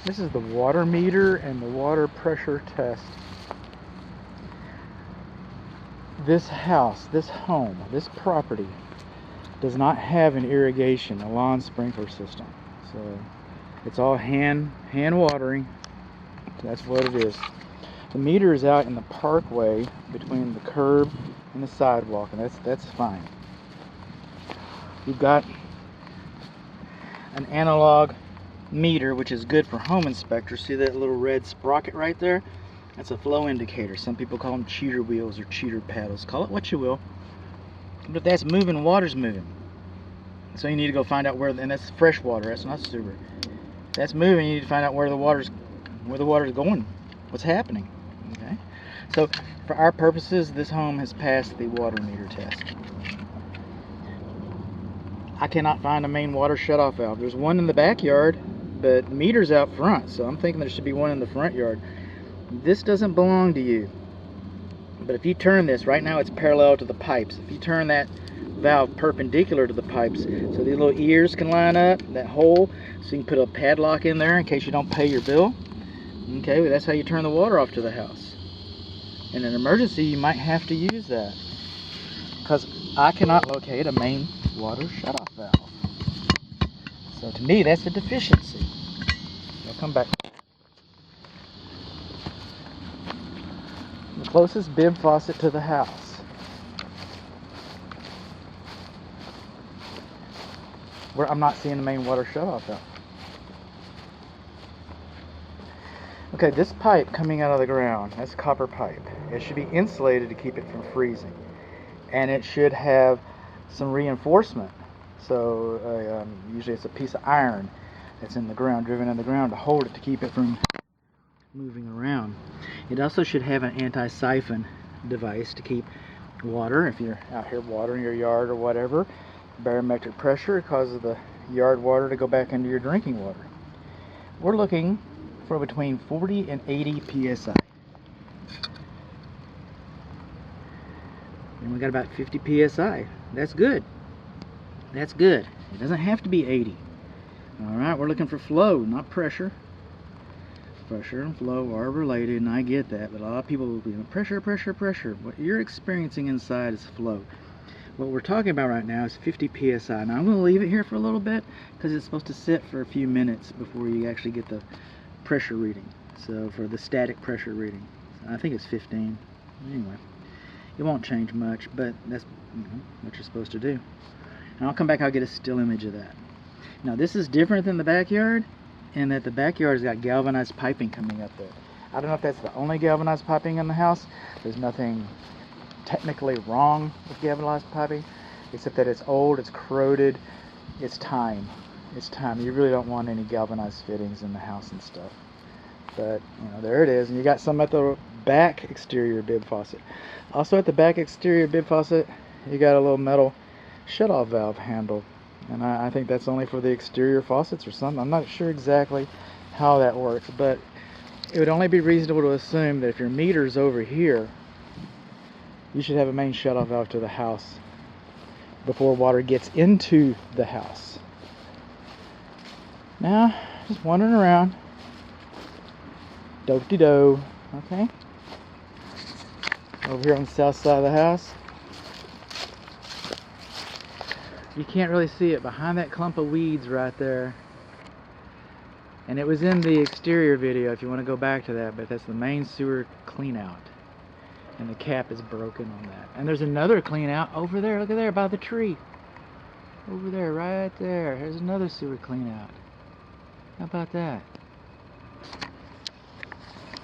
This is the water meter and the water pressure test. This house, this home, this property does not have an irrigation, a lawn sprinkler system. So it's all hand watering. That's what it is. The meter is out in the parkway between the curb and the sidewalk, and that's fine. You've got an analog meter, which is good for home inspectors. See that little red sprocket right there? That's a flow indicator. Some people call them cheater wheels or cheater paddles. Call it what you will. But if that's moving, water's moving. So you need to go find out where, and that's fresh water, that's not sewer. If that's moving, you need to find out where the water's going, what's happening. Okay? So for our purposes, this home has passed the water meter test. I cannot find a main water shutoff valve. There's one in the backyard, but the meter's out front, so I'm thinking there should be one in the front yard. This doesn't belong to you. But if you turn this, right now it's parallel to the pipes. If you turn that valve perpendicular to the pipes, so these little ears can line up, that hole, so you can put a padlock in there in case you don't pay your bill. Okay, well, that's how you turn the water off to the house. In an emergency, you might have to use that, because I cannot locate a main water shutoff valve. So to me, that's a deficiency. I'll come back. The closest bib faucet to the house. Where I'm not seeing the main water shutoff valve. Okay, this pipe coming out of the ground, that's copper pipe. It should be insulated to keep it from freezing. And it should have some reinforcement. So usually it's a piece of iron that's in the ground, driven in the ground to hold it to keep it from moving around. It also should have an anti-siphon device to keep water, if you're out here watering your yard or whatever, barometric pressure causes the yard water to go back into your drinking water. We're looking for between 40 and 80 psi. And we got about 50 psi. That's good. That's good. It doesn't have to be 80. Alright, we're looking for flow, not pressure. Pressure and flow are related, and I get that, but a lot of people will be pressure. What you're experiencing inside is flow. What we're talking about right now is 50 psi. Now I'm going to leave it here for a little bit because it's supposed to sit for a few minutes before you actually get the pressure reading. So for the static pressure reading, I think it's 15. Anyway, it won't change much, but that's what you're supposed to do. And I'll come back, I'll get a still image of that. Now this is different than the backyard, in that the backyard has got galvanized piping coming up there. I don't know if that's the only galvanized piping in the house. There's nothing technically wrong with galvanized piping, except that it's old, it's corroded, it's time. It's time. You really don't want any galvanized fittings in the house and stuff. But, there it is. And you got some at the back exterior bib faucet. Also at the back exterior bib faucet, you got a little metal shutoff valve handle. And I think that's only for the exterior faucets or something. I'm not sure exactly how that works, but it would only be reasonable to assume that if your meter's over here, you should have a main shutoff valve to the house before water gets into the house. Now, just wandering around. Do-de-do. Okay. Over here on the south side of the house. You can't really see it behind that clump of weeds right there. And it was in the exterior video if you want to go back to that, but that's the main sewer clean out. And the cap is broken on that. And there's another clean out over there. Look at there by the tree. Over there, right there. Here's another sewer clean out. How about that?